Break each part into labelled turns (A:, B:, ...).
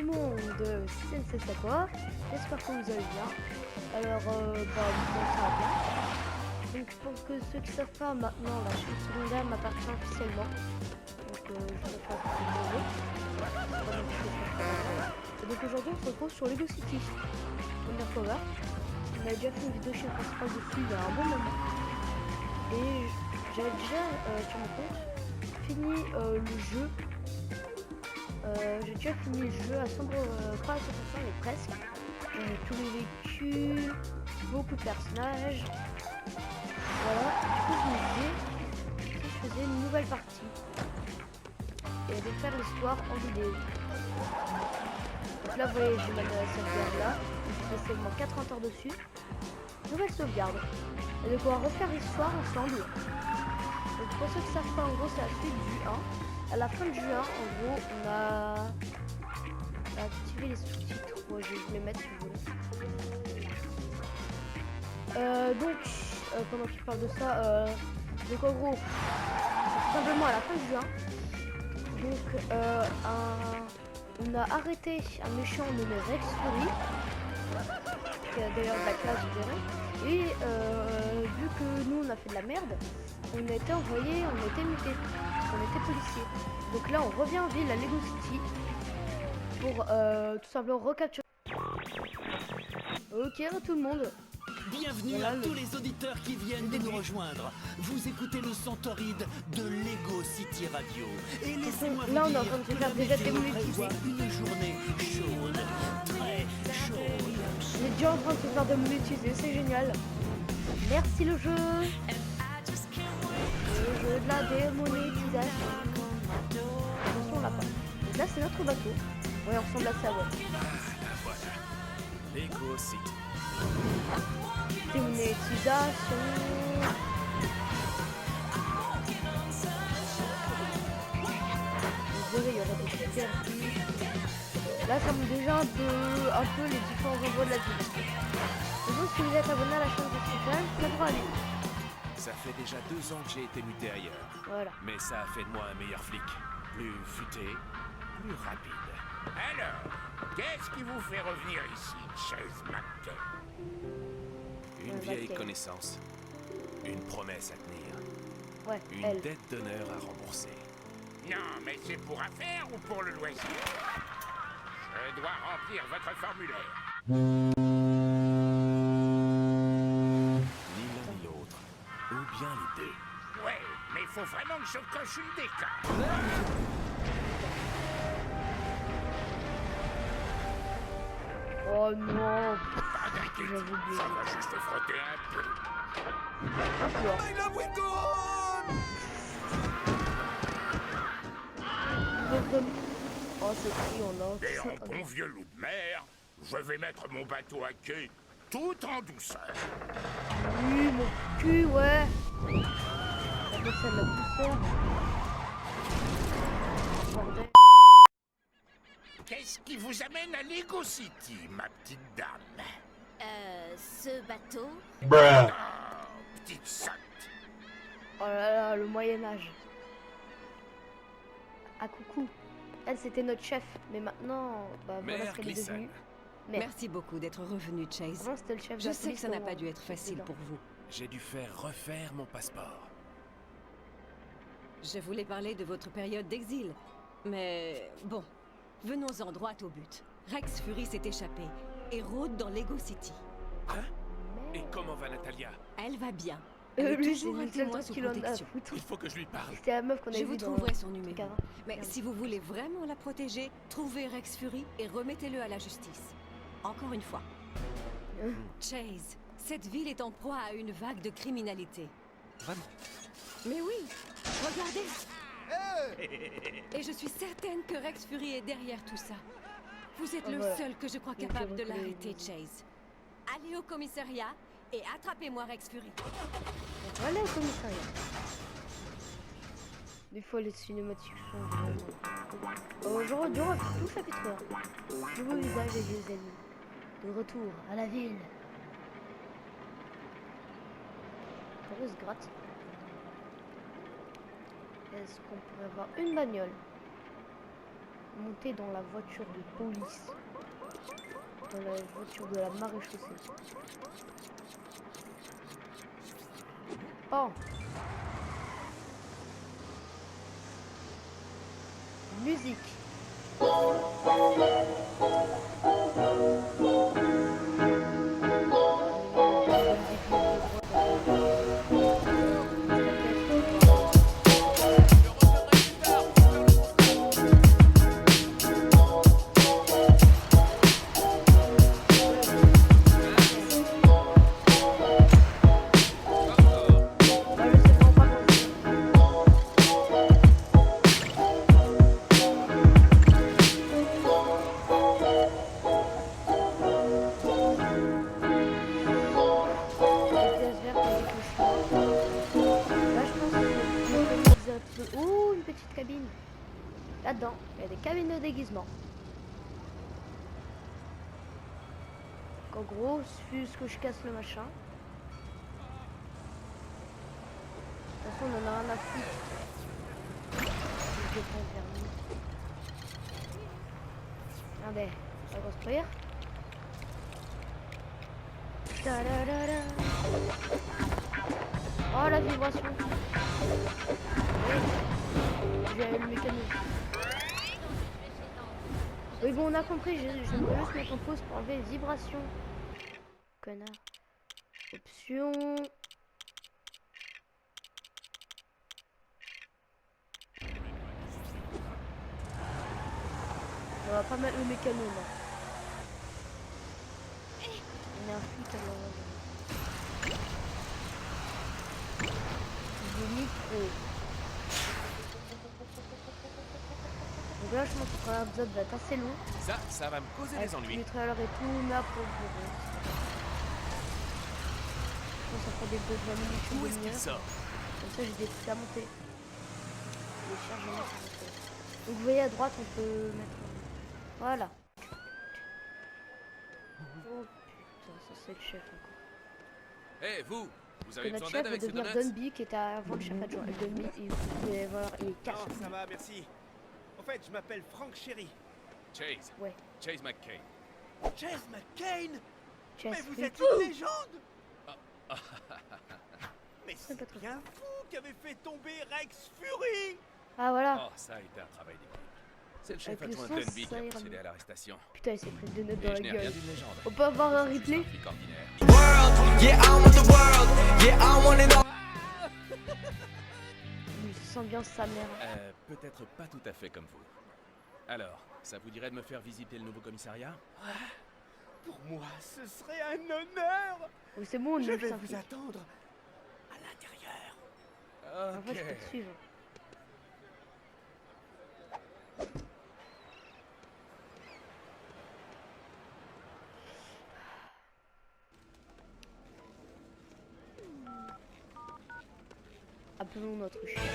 A: monde, c'est Sensei Sakura. J'espère que vous allez bien. Alors, moi ça va bien. Donc pour que ceux qui savent pas, maintenant la chaîne secondaire m'appartient officiellement. Donc je vais faire un et donc aujourd'hui on se retrouve sur Lego City Undercover. On a déjà fait une vidéo chaîne principale dessus il y a un bon moment. Et j'avais déjà sur mon compte fini le jeu. J'ai déjà fini le jeu à 100%, pas à 100% mais presque. J'ai tous les véhicules, beaucoup de personnages. Voilà, du coup je me disais si je faisais une nouvelle partie et de faire l'histoire en vidéo. Donc là vous voyez j'ai ma sauvegarde là, j'ai passé au moins 40 heures dessus. Nouvelle sauvegarde. Et donc on va refaire l'histoire ensemble. Donc pour ceux qui savent pas, en gros c'est la suite du 1. À la fin du 1, en gros on a activé les sous-titres. Ouais, je vais vous les mettre si vous voulez. Pendant qu'il parle de ça, donc en gros, tout simplement à la fin du 1, donc on a arrêté un méchant nommé Rex Fury, qui a d'ailleurs de la classe, je dirais, et vu que nous on a fait de la merde, on a été envoyé, on a été muté, on était policier. Donc là on revient en ville à Lego City pour tout simplement recapturer. Ok, tout le monde.
B: Bienvenue
A: voilà,
B: à tous les auditeurs qui viennent de nous rejoindre. Vous écoutez le Centoride de Lego City Radio. Et laissez-moi vous
A: là, on est
B: dire
A: en train de se
B: que
A: faire
B: la
A: déjà
B: météo
A: démonétiser.
B: prévoit une journée chaude, très chaude.
A: On est déjà en train de se faire démonétiser, c'est génial. Merci le jeu. Le jeu de la démonétisation. Attention, on l'a pas. Donc là, c'est notre bateau. Ouais, on ressemble à ça, ouais.
B: Voilà, Lego City.
A: Démonétisation. Vous verrez, il y aura des super filles. Là, ça montre déjà un peu les différents endroits de la ville. Donc, si vous êtes abonné à la chaîne de Stéphane, ça devra aller.
C: Ça fait déjà 2 ans que j'ai été muté ailleurs.
A: Voilà.
C: Mais ça a fait de moi un meilleur flic. Plus futé, plus rapide.
D: Alors, qu'est-ce qui vous fait revenir ici, Chase McCall?
C: Une
A: Ouais,
C: vieille
A: ok.
C: connaissance. Une promesse à tenir.
A: Ouais,
C: Une
A: elle.
C: dette d'honneur à rembourser.
D: Non, mais c'est pour affaire ou pour le loisir? Je dois remplir votre formulaire.
C: Ni l'un ni l'autre. Ou bien les deux.
D: Ouais, mais il faut vraiment que je coche une des cases.
A: Oh non.
D: Pas d'inquiétude,
A: J'avoue oublié.
D: ça va juste frotter un peu.
A: Oh, c'est pris en or.
D: Et en bon vieux loup de mer, je vais mettre mon bateau à quai tout en douceur.
A: Oui, mon cul, ouais. Appelle ça de la douceur. Bordel.
D: Qu'est-ce qui vous amène à Lego City, ma petite dame?
E: Ce bateau?
D: Oh, petite sotte.
A: Oh là là, le Moyen-Âge. Ah, coucou. Elle, c'était notre chef. Mais maintenant, voilà
C: Mère
A: ce qu'elle est
C: Glisson.
A: devenue. Merde.
F: Merci beaucoup d'être revenu, Chase.
A: Avant, c'était le chef de
F: Je
A: la
F: sais que
A: police
F: ça n'a
A: au
F: pas dû être facile
A: président.
F: pour vous.
C: J'ai dû faire refaire mon passeport.
F: Je voulais parler de votre période d'exil. Mais bon, venons-en droit au but. Rex Fury s'est échappé et rôde dans Lego City.
C: Hein? Et comment va Natalia?
F: Elle va bien. Elle est
A: Lui, c'est
F: toujours un
A: le seul
F: témoin
A: truc
F: sous
A: qu'il en a à
F: protection.
A: foutre.
C: Il faut que je lui parle.
A: C'était la meuf qu'on
F: Je
A: avait
F: vous
A: vue dans
F: trouverai son
A: le
F: numéro.
A: truc avant.
F: Mais
A: Merde.
F: si vous voulez vraiment la protéger, trouvez Rex Fury et remettez-le à la justice. Encore une fois. Chase, cette ville est en proie à une vague de criminalité.
C: Vraiment?
F: Mais oui, regardez. Et je suis certaine que Rex Fury est derrière tout ça. Vous êtes
A: Ah,
F: le
A: voilà.
F: seul que je crois
A: Donc,
F: capable de
A: il recule.
F: l'arrêter, Chase. Allez au commissariat et attrapez-moi Rex Fury.
A: On va aller au commissariat. Des fois, les cinématiques sont vraiment... Aujourd'hui, on va faire tout le chapitre 1. Nouveau visage et vieux ennemis. De retour à la ville. On se gratte. Est-ce qu'on pourrait avoir une bagnole? monter dans la voiture de police. Dans la voiture de la maréchaussée. Oh! Musique. Oh, une petite cabine. Là-dedans, il y a des cabines de déguisement. En gros, suffit que je casse le machin. De toute façon, on en a rien à foutre. Je vais prendre le vernis. Regardez, ça va construire. Ta-da-da-da. Oh, la vibration. J'ai le mécanisme. Oui, bon, on a compris. J'aimerais juste mettre en pause pour enlever les vibrations. Connard. Option. On va pas mettre le mécano, là. On est un flic alors. Le micro. Donc là, je pense que l'épisode va être assez long.
C: Ça va me causer des ennuis.
A: Le trailer et tout, mais après, je pense que ça fera des beaux 20 minutes.
C: Où est-ce qu'il sort?
A: Comme ça, j'ai des trucs à monter. Les chargements à monter. Donc, vous voyez à droite, on peut mettre. Voilà. Oh putain, ça c'est le chef encore.
C: Eh, vous
A: Que
C: avez
A: notre
C: besoin
A: chef
C: d'aide
A: va
C: avec ces
A: devenir
C: donuts?
A: Dunby qui était avant le chef adjoint. Dunby, il casse.
G: Non, ça va, merci. En fait, je m'appelle Frank Sherry.
C: Chase.
A: Ouais.
C: Chase McCain.
G: Chase McCain.
A: Chess
G: Mais vous
A: fait
G: êtes
A: tout.
G: une légende. Mais
A: C'est pas
G: c'est
A: trop.
G: bien vous qui avez fait tomber Rex Fury.
A: Ah voilà.
C: Oh, ça a été un travail d'équipe. C'est le chef
A: Avec le
C: adjoint
A: son,
C: Dunby qui
A: ça
C: a
A: ira
C: procédé
A: mieux.
C: à l'arrestation.
A: Putain, il s'est pris deux notes
C: Et
A: dans
C: je
A: la
C: n'ai rien
A: gueule.
C: d'une légende.
A: On peut avoir un
C: Juste
A: replay?
C: un flic ordinaire.
H: Yeah, I want the world. Yeah, I want it all.
A: Il sent bien sa mère.
C: Peut-être pas tout à fait comme vous. Alors, ça vous dirait de me faire visiter le nouveau commissariat?
G: Pour moi, ce serait un honneur.
A: Oui, c'est bon, on
G: Je
A: est
G: vais
A: un
G: vous
A: flic.
G: attendre à l'intérieur.
A: En fait, je peux te suivre. Appelons notre chef.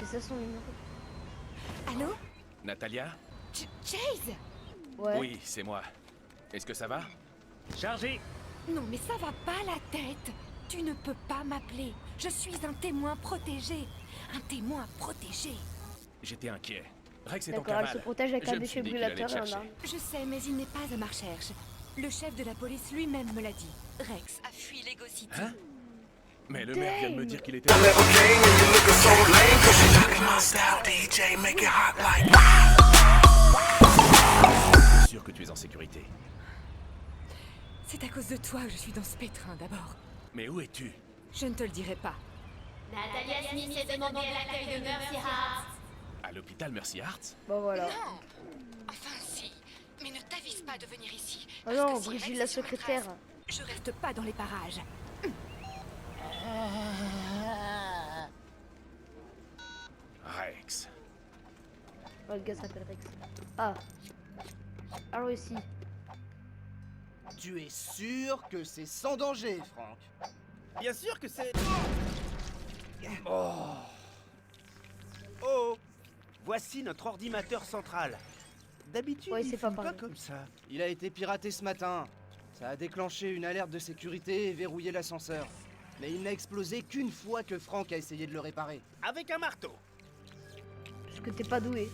A: C'est ça son numéro?
F: Allô?
C: Natalia?
F: Chase?
A: Ouais.
C: Oui, c'est moi. Est-ce que ça va?
B: Chargé.
F: Non, mais ça va pas la tête. Tu ne peux pas m'appeler. Je suis un témoin protégé. Un témoin protégé.
C: J'étais inquiet. Rex est en
A: D'accord, elle se
C: cavale.
A: protège avec
C: Je
A: un
C: me suis dit qu'il allait
A: défibrillateur
C: te
A: et un
C: chercher.
A: arme.
F: Je sais, mais il n'est pas à ma recherche. Le chef de la police lui-même me l'a dit. Rex a fui Lego City.
C: Hein? Mais le maire vient de me dire qu'il était...
H: I never came and you looking so lame. Cause you talking my style, DJ, make it hot like.
C: Je suis sûr que tu es en sécurité.
F: C'est à cause de toi que je suis dans ce pétrin d'abord.
C: Mais où es-tu?
F: Je ne te le dirai pas.
E: Natalia Smith est demandée à l'accueil de Mercy Heart.
C: À l'hôpital Mercy Hearts?
A: Bon voilà.
F: Non. Enfin si. Mais ne t'avise pas de venir ici.
A: Oh non, Brigitte la secrétaire.
F: Je reste pas dans les parages.
C: Rex.
A: Oh, le gars s'appelle Rex. Ah. Alors ici.
I: Tu es sûr que c'est sans danger, Franck?
G: Bien sûr que c'est... Oh. Oh. Voici notre ordinateur central. D'habitude,
A: Ouais,
G: il
A: c'est pas
G: filme pas
A: pareil.
G: comme ça.
I: Il a été piraté ce matin. Ça a déclenché une alerte de sécurité et verrouillé l'ascenseur. Mais il n'a explosé qu'une fois que Frank a essayé de le réparer.
G: Avec un marteau.
A: Parce que t'es pas doué.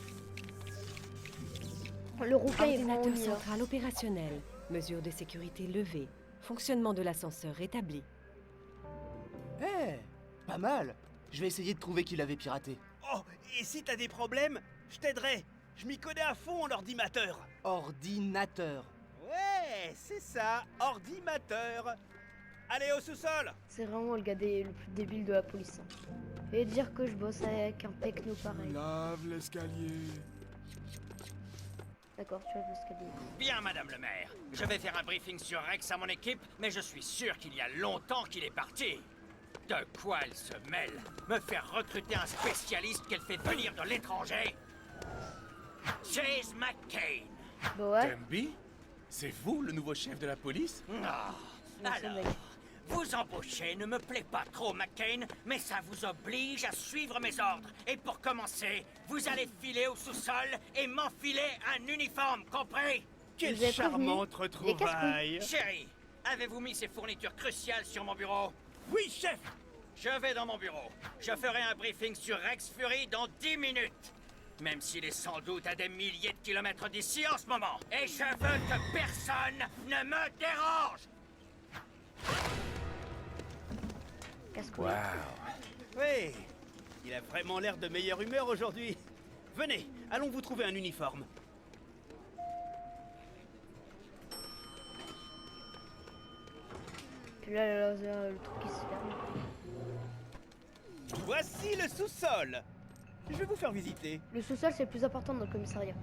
A: Le rouquin est vraiment
F: Ordinateur
A: mis là.
F: central opérationnel. Mesures de sécurité levées. Fonctionnement de l'ascenseur établi.
I: Eh, pas mal. Je vais essayer de trouver qui l'avait piraté.
G: Oh, et si t'as des problèmes, je t'aiderai. Je m'y connais à fond en ordinateur.
I: Ordinateur.
G: Ouais, c'est ça, ordinateur. Allez, au sous-sol.
A: C'est vraiment le gars le plus débile de la police. Hein. Et dire que je bosse avec un techno pareil.
H: Lave l'escalier.
A: D'accord, tu vas l'escalier.
D: Bien, madame le maire. Je vais faire un briefing sur Rex à mon équipe, mais je suis sûr qu'il y a longtemps qu'il est parti. De quoi elle se mêle? Me faire recruter un spécialiste qu'elle fait venir de l'étranger? Chase McCain.
A: Bah ouais.
C: Demby? C'est vous, le nouveau chef de la police?
D: Ah,
A: Merci,
D: alors,
A: mec.
D: vous embaucher ne me plaît pas trop, McCain, mais ça vous oblige à suivre mes ordres. Et pour commencer, vous allez filer au sous-sol et m'enfiler un uniforme, compris?
G: Quelle
A: Vous êtes
G: charmante
A: revenu. Les
G: retrouvaille.
D: Chérie, avez-vous mis ces fournitures cruciales sur mon bureau?
G: Oui, chef.
D: Je vais dans mon bureau. Je ferai un briefing sur Rex Fury dans 10 minutes. Même s'il est sans doute à des milliers de kilomètres d'ici en ce moment. Et je veux que personne ne me dérange.
A: Casse-couille.
C: Waouh.
G: Oui, il a vraiment l'air de meilleure humeur aujourd'hui. Venez, allons vous trouver un uniforme.
A: Puis là, le truc qui se ferme.
G: Voici le sous-sol. Je vais vous faire visiter.
A: Le sous-sol, c'est le plus important dans le commissariat.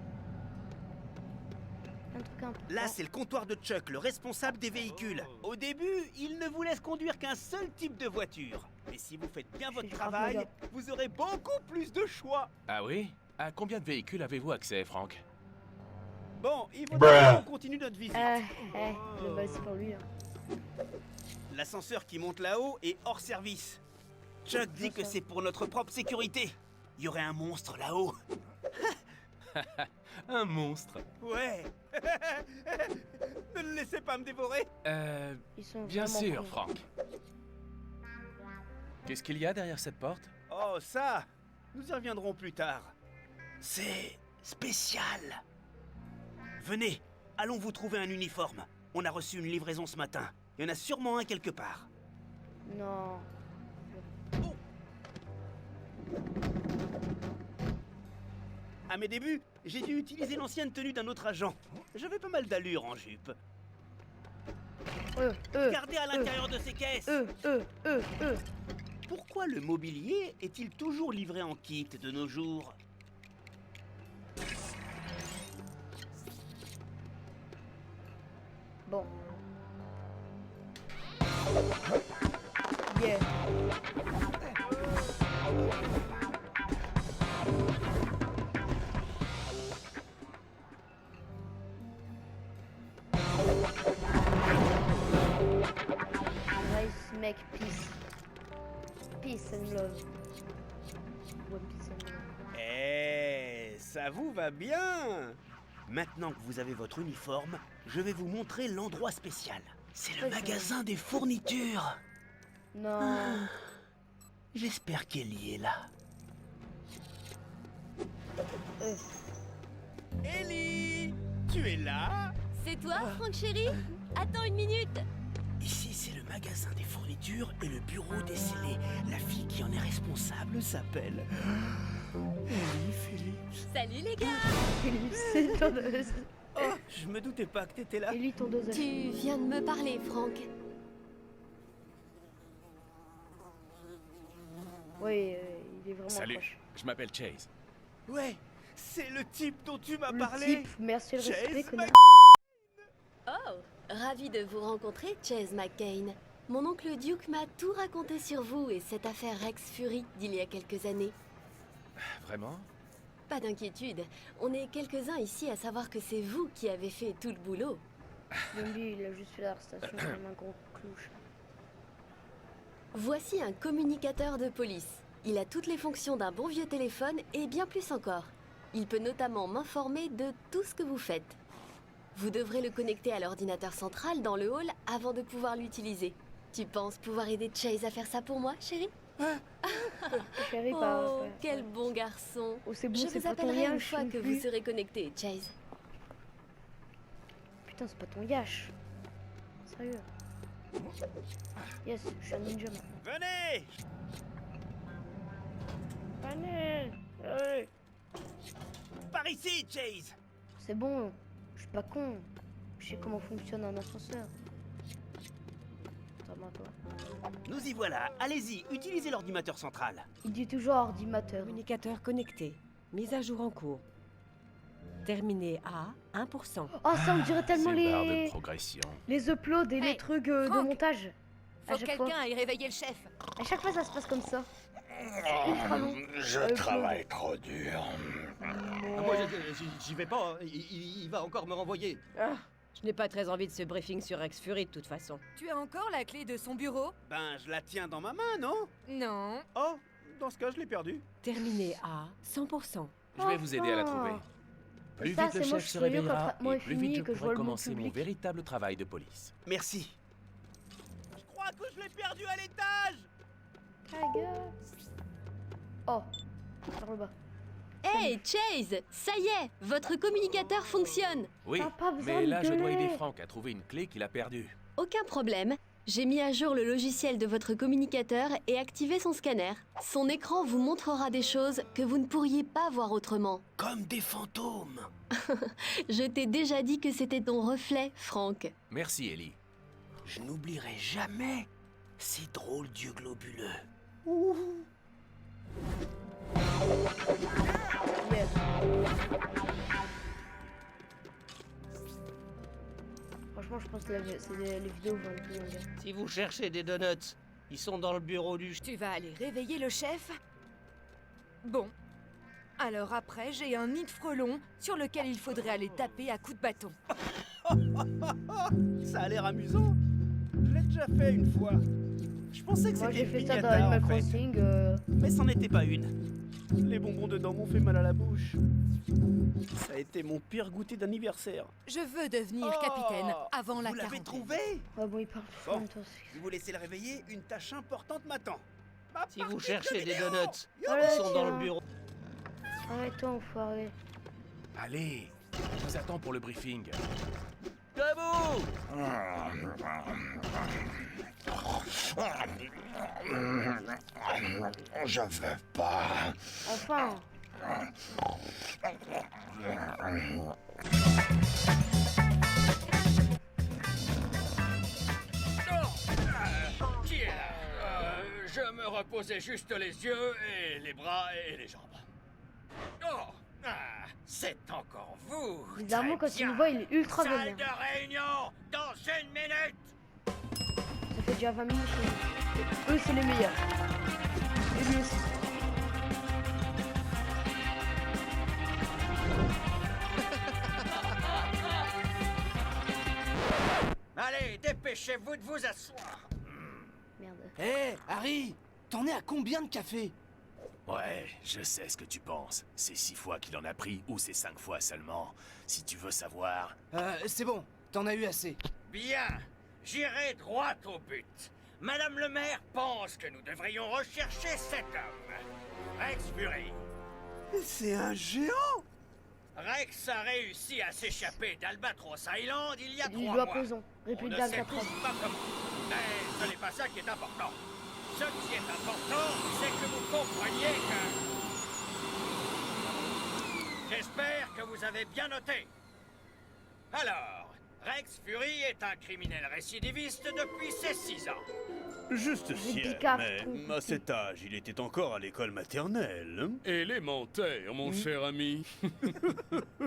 A: Un truc important.
G: Là, c'est le comptoir de Chuck, le responsable des véhicules. Au début, il ne vous laisse conduire qu'un seul type de voiture. Mais si vous faites bien votre
A: Je grave
G: travail,
A: mon gars.
G: vous aurez beaucoup plus de choix.
C: Ah oui? À combien de véhicules avez-vous accès, Frank?
G: Bon, il faudra qu'on continue notre visite.
A: Le bal, c'est pour lui. Hein.
G: L'ascenseur qui monte là-haut est hors service. Chuck dit que c'est pour notre propre sécurité. Il y aurait un monstre là-haut.
C: Un monstre.
G: Ouais. Ne le laissez pas me dévorer.
A: Ils sont
C: Bien
A: vraiment
C: sûr,
A: cons.
C: Frank. Qu'est-ce qu'il y a derrière cette porte?
G: Oh, ça, nous y reviendrons plus tard. C'est spécial. Venez, allons vous trouver un uniforme. On a reçu une livraison ce matin. Il y en a sûrement un quelque part.
A: Non.
G: À mes débuts, j'ai dû utiliser l'ancienne tenue d'un autre agent. J'avais pas mal d'allure en jupe. Regardez à l'intérieur de ces caisses. Pourquoi le mobilier est-il toujours livré en kit de nos jours?
A: Bon. Yeah. Nice mec, peace. Peace and love. Ouais, peace and love.
G: Eh, ça vous va bien. Maintenant que vous avez votre uniforme, je vais vous montrer l'endroit spécial. C'est le
A: Ouais,
G: magasin des fournitures.
A: Non.
G: J'espère qu'Ellie est là. Ellie, tu es là?
E: C'est toi, Franck chéri? Attends une minute.
G: Ici, c'est le magasin des fournitures et le bureau des scellés. La fille qui en est responsable s'appelle Ellie Phillips.
E: Salut les gars.
A: C'est tondeuse.
G: Oh, je me doutais pas que t'étais là.
A: Et lui, tondeuse.
E: Tu viens de me parler, Franck.
A: Oui, il est vraiment
C: Salut,
A: proche.
C: je m'appelle Chase.
G: Ouais, c'est le type dont tu m'as
A: Le
G: parlé.
A: type, merci le
G: Chase
A: respect, connard.
E: Oh, ravi de vous rencontrer, Chase McCain. Mon oncle Duke m'a tout raconté sur vous et cette affaire Rex Fury d'il y a quelques années.
C: Vraiment?
E: Pas d'inquiétude, on est quelques-uns ici à savoir que c'est vous qui avez fait tout le boulot.
A: Lui, il a juste fait l'arrestation comme un gros clouche.
E: Voici un communicateur de police. Il a toutes les fonctions d'un bon vieux téléphone et bien plus encore. Il peut notamment m'informer de tout ce que vous faites. Vous devrez le connecter à l'ordinateur central dans le hall avant de pouvoir l'utiliser. Tu penses pouvoir aider Chase à faire ça pour moi, chérie?
A: Chérie,
E: Oh,
A: pas.
E: quel bon garçon.
A: Oh, c'est bon,
E: Je
A: c'est
E: vous
A: pas ton
E: appellerai une
A: yash
E: fois
A: non
E: que
A: plus.
E: vous serez connecté, Chase.
A: Putain, c'est pas ton yash. Sérieux. Yes, je suis un ninja maintenant.
G: Venez!
A: Allez, allez.
G: Par ici, Chase!
A: C'est bon, je suis pas con. Je sais comment fonctionne un ascenseur. Attends, toi.
G: Nous y voilà. Allez-y, utilisez l'ordinateur central.
A: Il dit toujours ordinateur.
J: Communicateur connecté. Mise à jour en cours. Terminé à 1%.
A: Oh, ça, on dirait tellement
C: Ces barres de
A: les...
C: progression.
A: les uploads et les
F: Hey,
A: trucs de
F: Franck,
A: montage.
F: Faut que quelqu'un aille réveiller le chef.
A: À chaque fois, ça se passe comme ça. Ultra long.
H: Je travaille trop dur.
I: Ah, moi, j'y vais pas. Il va encore me renvoyer.
J: Ah, je n'ai pas très envie de ce briefing sur Rex Fury de toute façon.
F: Tu as encore la clé de son bureau?
G: Ben, je la tiens dans ma main, non?
F: Non.
G: Oh, dans ce cas, je l'ai perdue.
J: Terminé à 100%.
C: Je vais vous aider à la trouver. Plus
A: ça,
C: vite le
A: c'est moi,
C: chef
A: je
C: se
A: suis curieux quand
C: réveillera,
A: traitement
C: et
A: est
C: plus
A: fini
C: vite
A: et
C: je
A: que je
C: pourrai
A: vois le monde
C: commencer mon
A: public.
C: véritable travail de police.
G: Merci. Je crois que je l'ai perdu à l'étage!
A: Caga. Oh, par le bas.
E: Hey, Chase! Ça y est, votre communicateur fonctionne.
C: Oui,
A: T'as pas besoin
C: mais
A: de
C: là je dois
A: gueuler.
C: aider Franck à trouver une clé qu'il a perdue.
E: Aucun problème. J'ai mis à jour le logiciel de votre communicateur et activé son scanner. Son écran vous montrera des choses que vous ne pourriez pas voir autrement.
G: Comme des fantômes.
E: Je t'ai déjà dit que c'était ton reflet, Franck.
C: Merci Ellie.
G: Je n'oublierai jamais ces drôles d'yeux globuleux.
A: Yes. Franchement, je pense que les vidéos vont être plus longues.
I: Si vous cherchez des donuts, ils sont dans le bureau du...
F: Tu vas aller réveiller le chef? Bon. Alors après, j'ai un nid de frelons sur lequel il faudrait aller taper à coups de bâton.
G: Ça a l'air amusant. Je l'ai déjà fait une fois. Je pensais que
A: Moi,
G: c'était
A: j'ai
G: une
A: fait ça dans
G: piñata,
A: Animal
G: en fait.
A: Crossing.
G: Mais c'en était pas une. Les bonbons dedans m'ont fait mal à la bouche. Ça a été mon pire goûter d'anniversaire.
F: Je veux devenir
G: Oh,
F: capitaine avant la
G: Vous l'avez
F: quarantaine.
G: trouvé?
A: Ah bon, il parle tout
G: Bon.
A: en même temps.
G: Je vous laissez le réveiller, une tâche importante m'attend.
I: Si vous cherchez des donuts,
A: Voilà,
I: ils sont dans
A: tiens.
I: le bureau.
A: Arrête-toi, enfoiré.
C: Allez, je vous attends pour le briefing.
I: Debout!
H: Je veux pas.
A: Enfin.
D: Qui est là? Je me reposais juste les yeux et les bras et les jambes. Oh, c'est encore vous.
A: Bizarrement,
D: Très
A: quand il
D: bien.
A: me voit, il est ultra
D: Salle
A: vénère.
D: de réunion dans une minute.
A: Ça fait déjà 20 minutes. Eux, c'est les meilleurs. Et lui aussi.
D: Allez, dépêchez-vous de vous asseoir.
A: Merde.
I: Hé, Harry! T'en es à combien de café?
B: Ouais, je sais ce que tu penses. C'est 6 fois qu'il en a pris ou c'est 5 fois seulement. Si tu veux savoir...
I: C'est bon, t'en as eu assez.
D: Bien, j'irai droit au but. Madame le maire pense que nous devrions rechercher cet homme. Rex Fury.
G: C'est un géant!
D: Rex a réussi à s'échapper d'Albatros Island il y a 3
A: Il doit
D: mois.
A: prison.
D: On
A: République
D: ne sait
A: d'Alcatraz.
D: toujours pas comment. Mais ce n'est pas ça qui est important. Ce qui est important, c'est que vous compreniez que... J'espère que vous avez bien noté. Alors, Rex Fury est un criminel récidiviste depuis ses 6 ans.
G: Juste
A: Handicap,
G: mais
A: compliqué.
G: à cet âge, il était encore à l'école maternelle. hein.
C: Élémentaire, mon cher ami.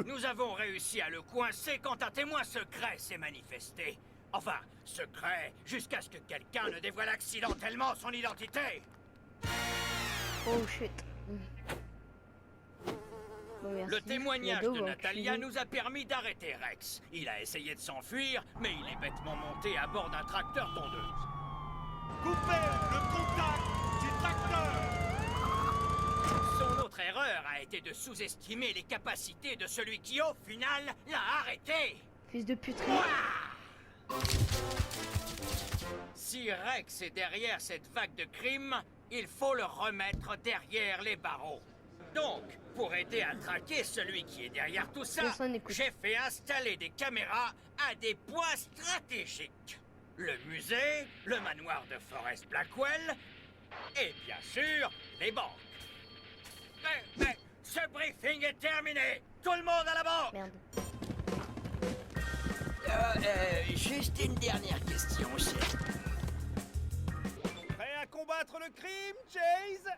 D: Nous avons réussi à le coincer quand un témoin secret s'est manifesté. Enfin, secret, jusqu'à ce que quelqu'un ne dévoile accidentellement son identité.
A: Oh shit. Bon, merci.
D: Le témoignage
A: Yado,
D: de
A: va
D: Natalia
A: enculer.
D: nous a permis d'arrêter Rex. Il a essayé de s'enfuir, mais il est bêtement monté à bord d'un tracteur tondeuse. Coupez le contact du tracteur! Son autre erreur a été de sous-estimer les capacités de celui qui, au final, l'a arrêté.
A: Fils de puterie.
D: Si Rex est derrière cette vague de crimes, il faut le remettre derrière les barreaux. Donc, pour aider à traquer celui qui est derrière tout ça,
A: Personne n'écoute.
D: j'ai fait installer des caméras à des points stratégiques. Le musée, le manoir de Forest Blackwell, et bien sûr, les banques. Mais, ce briefing est terminé. Tout le monde à la banque.
A: Merde.
B: Juste une dernière question, chef.
G: Prêt à combattre le crime, Chase?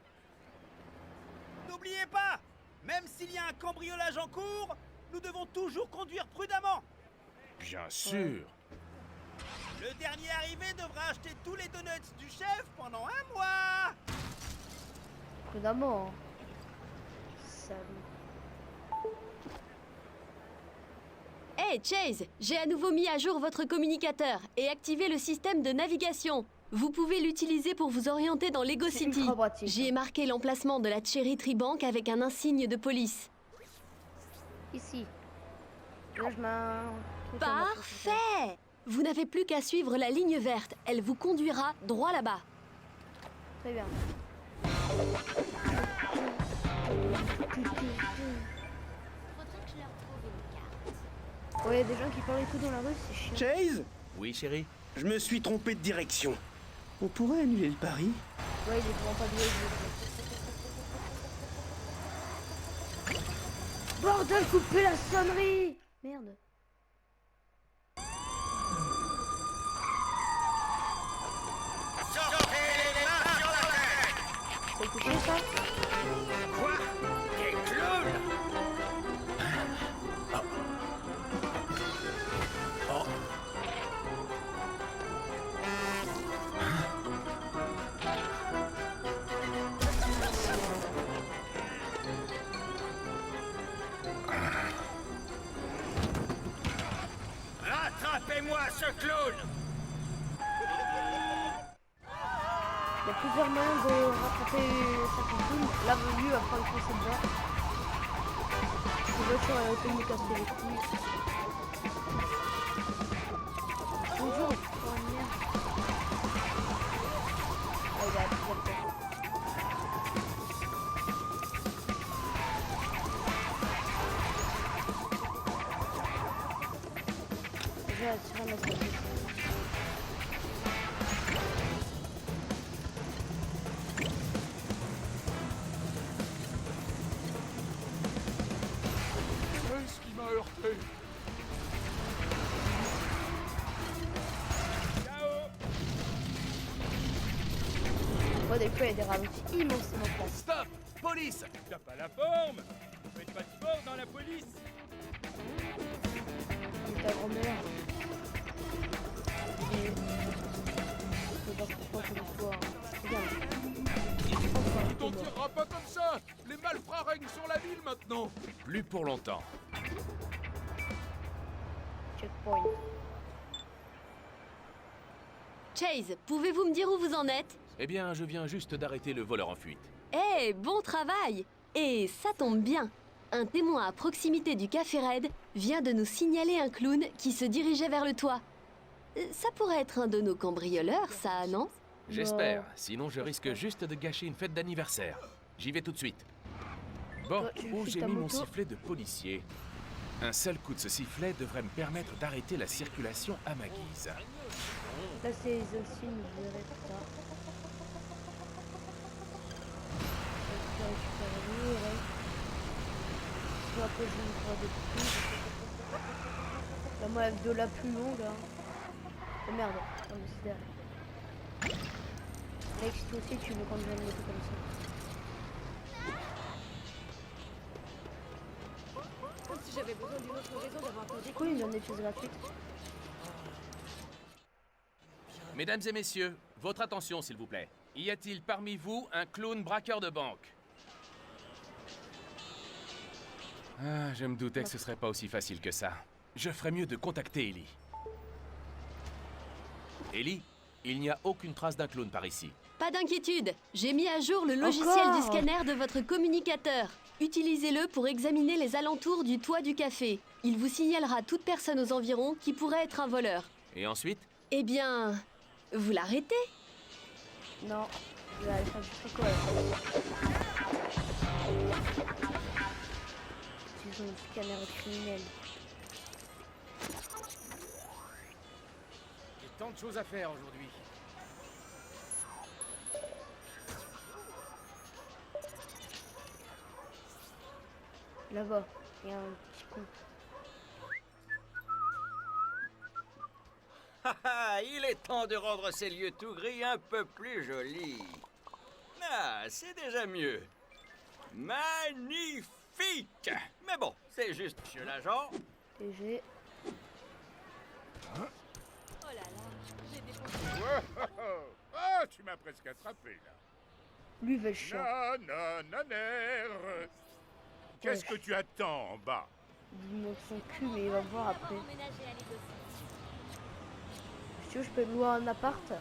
G: N'oubliez pas, même s'il y a un cambriolage en cours, nous devons toujours conduire prudemment.
C: Bien sûr.
G: Le dernier arrivé devra acheter tous les donuts du chef pendant 1 mois.
A: Prudemment. Salut.
E: Hey Chase, j'ai à nouveau mis à jour votre communicateur et activé le système de navigation. Vous pouvez l'utiliser pour vous orienter dans Lego
A: C'est
E: City.
A: ultra pratique.
E: J'y ai marqué l'emplacement de la Cherry Tree Bank avec un insigne de police.
A: Ici. Là, je mets un truc à mettre sur ça.
E: Parfait! Vous n'avez plus qu'à suivre la ligne verte. Elle vous conduira droit là-bas.
A: Très bien. Ouais, y a des gens qui parlent et tout dans la rue, c'est chiant.
G: Chase,
C: Oui, chérie.
G: je me suis trompé de direction. On pourrait annuler le pari?
A: Ouais, il est vraiment pas doué. Bordel, coupez la sonnerie! Merde.
D: Sortez les mains sur la tête.
A: C'est touché ça?
D: Quoi? Des clowns? Rattrapez-moi ce clown!
A: Il y a plusieurs moyens de rattraper certains films. La venue après le procès de bord. Les voitures à communication électrique. Bonjour, oh merde. Ah, il a plusieurs fois. J'ai assuré ma sécurité.
C: Qu'est-ce qui m'a heurté?
A: Moi, des fois, il y a des ralentis immensément places.
C: Stop! Police!
D: T'as pas la forme! Faites pas de sport dans la police!
A: Et ta grand-mère. Et... Je sais pas pourquoi c'est l'histoire. Regarde.
C: Tu t'en tireras pas comme ça! Les malfrats règnent sur la ville maintenant! Plus pour longtemps.
A: Checkpoint.
E: Chase, pouvez-vous me dire où vous en êtes?
C: Eh bien, je viens juste d'arrêter le voleur en fuite.
E: Eh, bon travail! Et ça tombe bien. Un témoin à proximité du Café Red vient de nous signaler un clown qui se dirigeait vers le toit. Ça pourrait être un de nos cambrioleurs, ça, non?
C: J'espère, sinon je risque juste de gâcher une fête d'anniversaire. J'y vais tout de suite. Bon,
A: Toi, tu
C: où
A: files
C: j'ai
A: ta
C: mis mon
A: moto.
C: sifflet de policier. Un seul coup de ce sifflet devrait me permettre d'arrêter la circulation à ma guise.
A: Là, c'est les insignes, je verrai plus tard. Je vais récupérer lui, ouais. Sinon, après, je vais me faire des petits. La moi, de la plus longue, là. Oh merde, non, mais c'est derrière. Mec, toi aussi, tu veux conduire une moto comme ça.
F: Comme si j'avais besoin d'une autre raison d'avoir posé.
A: Pourquoi il me donne des choses gratuites?
C: Mesdames et messieurs, votre attention s'il vous plaît. Y a-t-il parmi vous un clown braqueur de banque? Ah, je me doutais que ce serait pas aussi facile que ça. Je ferais mieux de contacter Ellie. Ellie, Il n'y a aucune trace d'un clown par ici.
E: Pas d'inquiétude, j'ai mis à jour le logiciel
A: Encore
E: du scanner de votre communicateur. Utilisez-le pour examiner les alentours du toit du café. Il vous signalera toute personne aux environs qui pourrait être un voleur.
C: Et ensuite?
E: Eh bien, vous l'arrêtez?
A: Non, je vais aller faire du chocolat. Ils ont un scanner criminel.
C: J'ai tant de choses à faire aujourd'hui.
A: Là-bas, il y a un petit con.
D: Ah, il est temps de rendre ces lieux tout gris un peu plus jolis. Ah, c'est déjà mieux. Magnifique! Mais bon, c'est juste, monsieur l'agent.
A: TG.
K: Oh, tu m'as presque attrapé, là.
A: Lui veut le chat.
K: Nanananer. Qu'est-ce que tu attends en bas?
A: Il montre son cul, mais il va voir après. Si tu veux, je peux louer un appart.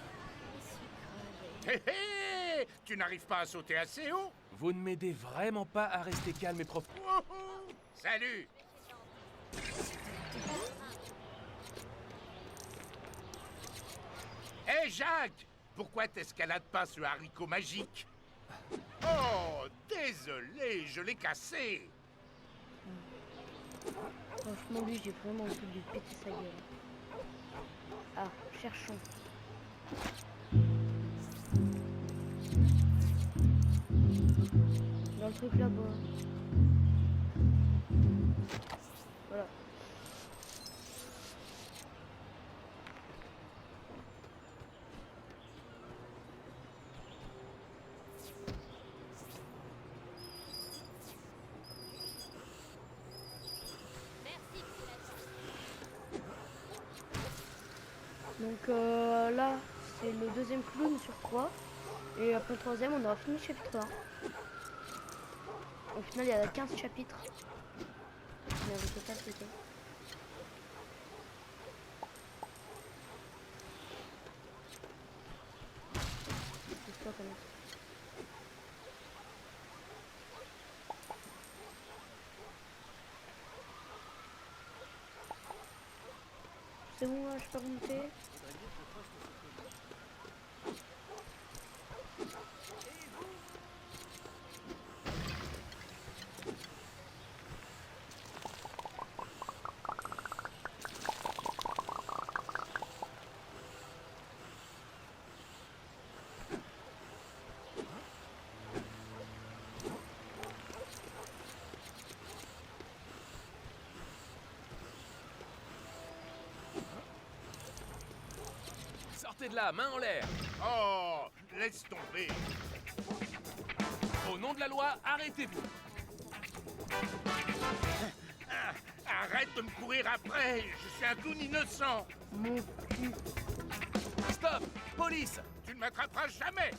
K: Hé hé! Tu n'arrives pas à sauter assez haut?
C: Vous ne m'aidez vraiment pas à rester calme et profond.
K: Wouhou! Salut! Hé Jacques! Pourquoi t'escalades pas ce haricot magique? Oh, désolé, je l'ai cassé.
A: Franchement, lui, j'ai vraiment envie de lui péter sa gueule. Ah, cherchons. Dans le truc là-bas. Voilà. Donc là, c'est le deuxième clown sur 3. Et après le troisième, on aura fini le chapitre 1. Au final, il y a 15 chapitres. Mais au total, c'était. C'est quoi quand même? C'est bon, là, je peux remonter.
C: Sortez de là, main en l'air.
K: Oh, laisse tomber.
C: Au nom de la loi, arrêtez-vous.
K: Arrête de me courir après. Je suis un clown innocent.
A: Mon cul.
C: Stop! Police!
K: Tu ne m'attraperas jamais.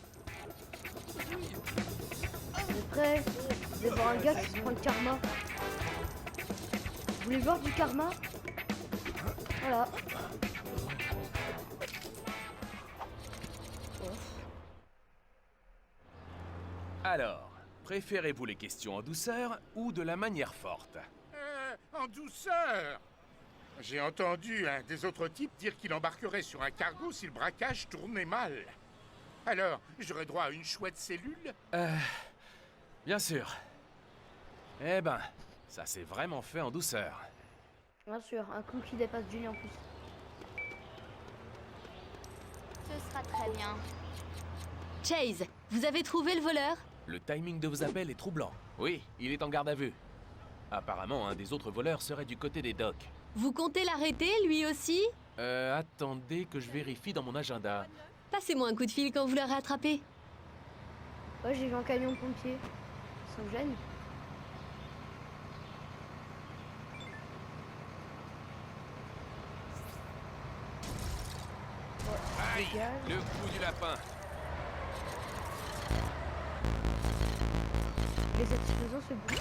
A: Vous êtes prêts? Vous allez voir un gars qui se prend le karma. Vous voulez voir du karma? Voilà.
C: Alors, préférez-vous les questions en douceur ou de la manière forte?
K: En douceur. J'ai entendu un des autres types dire qu'il embarquerait sur un cargo si le braquage tournait mal. Alors, j'aurais droit à une chouette cellule?
C: Bien sûr. Eh ben, ça s'est vraiment fait en douceur.
A: Bien sûr, un clou qui dépasse Julie en plus.
L: Ce sera très bien.
E: Chase, vous avez trouvé le voleur?
C: Le timing de vos appels est troublant. Oui, il est en garde à vue. Apparemment, un des autres voleurs serait du côté des docks.
E: Vous comptez l'arrêter, lui aussi?
C: Attendez que je vérifie dans mon agenda.
E: Passez-moi un coup de fil quand vous l'aurez attrapé.
A: Ouais, j'ai vu un camion de pompiers. Ils sont jeunes.
C: Aïe!
A: Dégage.
C: Le coup du lapin.
A: Les satisfaisant ce bruit.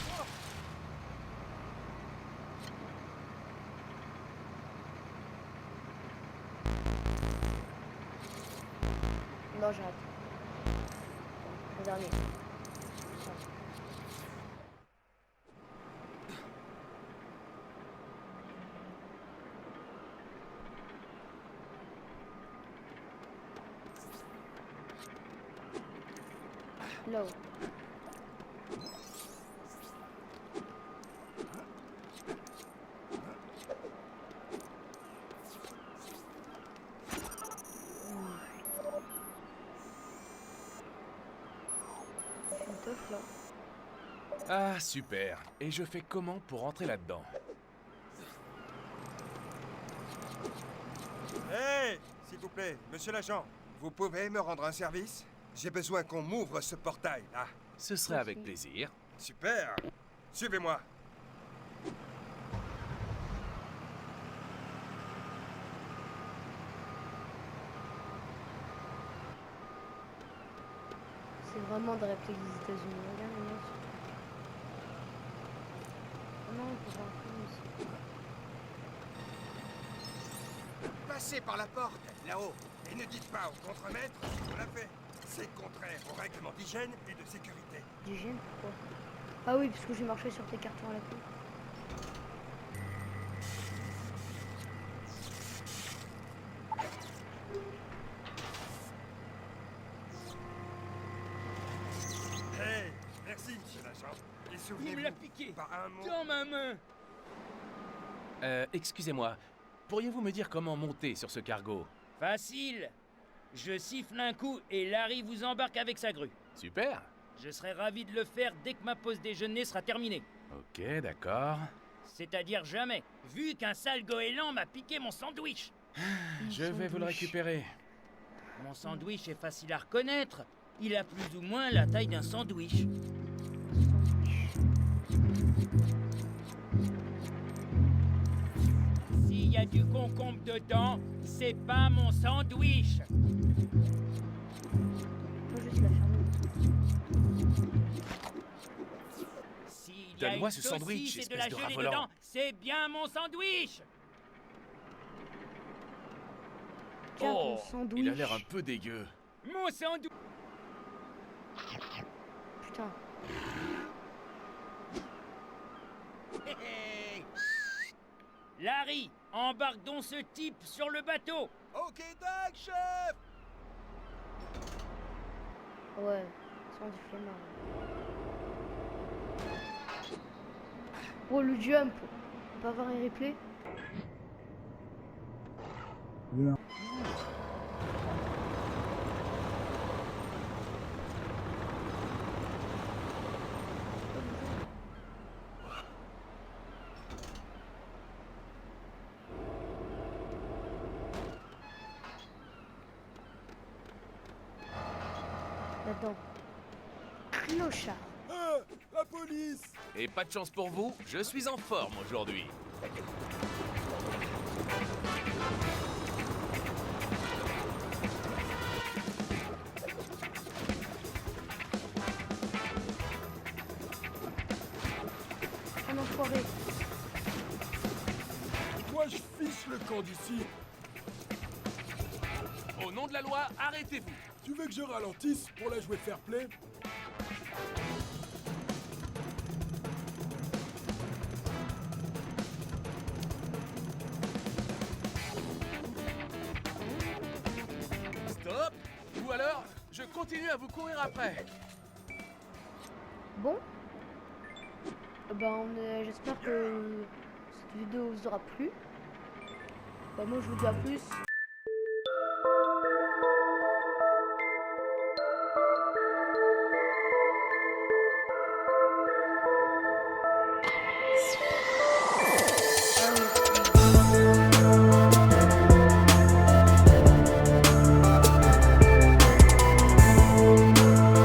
A: Non, j'arrête. Le dernier. Là-haut. Là.
C: Ah, super. Et je fais comment pour rentrer là-dedans?
M: Hé, s'il vous plaît, monsieur l'agent, vous pouvez me rendre un service? J'ai besoin qu'on m'ouvre ce portail, là.
C: Ce serait avec plaisir.
M: Super. Suivez-moi.
A: C'est vraiment de réplique des États-Unis. Regarde les mecs. Oh non, on peut voir plus.
M: Passez par la porte, là-haut, et ne dites pas au contremaître ce qu'on a fait. C'est contraire aux règlements d'hygiène et de sécurité.
A: D'hygiène, pourquoi? Ah oui, parce que j'ai marché sur tes cartons à la clé.
M: Hey, merci, monsieur l'agent. Et souvenez-vous,
D: Il me l'a piqué
M: pas un mot.
D: dans ma main.
C: Excusez-moi. Pourriez-vous me dire comment monter sur ce cargo?
N: Facile. Je siffle un coup et Larry vous embarque avec sa grue.
C: Super.
N: Je serai ravi de le faire dès que ma pause déjeuner sera terminée.
C: Ok, d'accord.
N: C'est-à-dire jamais, vu qu'un sale goéland m'a piqué mon sandwich.
C: Je vais vous le récupérer.
N: Mon sandwich est facile à reconnaître. Il a plus ou moins la taille d'un sandwich. S'il y a du concombre dedans, c'est pas mon sandwich.
A: Faut juste la fermer.
N: S'il y a
C: Donne-moi
N: une
C: ce sandwich,
N: saucisse et de la
C: espèce de
N: gelée
C: ravolant.
N: dedans, c'est bien mon sandwich.
A: Tiens,
C: Oh,
A: ton sandwich.
C: il a l'air un peu dégueu.
N: Mon sandwich.
A: Putain.
N: Larry, embarque donc ce type sur le bateau.
M: Ok, tac, chef.
A: Ouais, sans du flemmard. Oh, le jump. On peut avoir un replay? Là-dedans. Clochard.
M: Ah, la police.
C: Et pas de chance pour vous, je suis en forme aujourd'hui.
A: Un enfoiré.
M: Moi, je fiche le camp d'ici.
C: Au nom de la loi, arrêtez-vous.
M: Tu veux que je ralentisse pour la jouer fair play?
C: Stop. Ou alors, je continue à vous courir après.
A: Bon. Ben, j'espère que cette vidéo vous aura plu. Bah, moi, je vous dis à plus.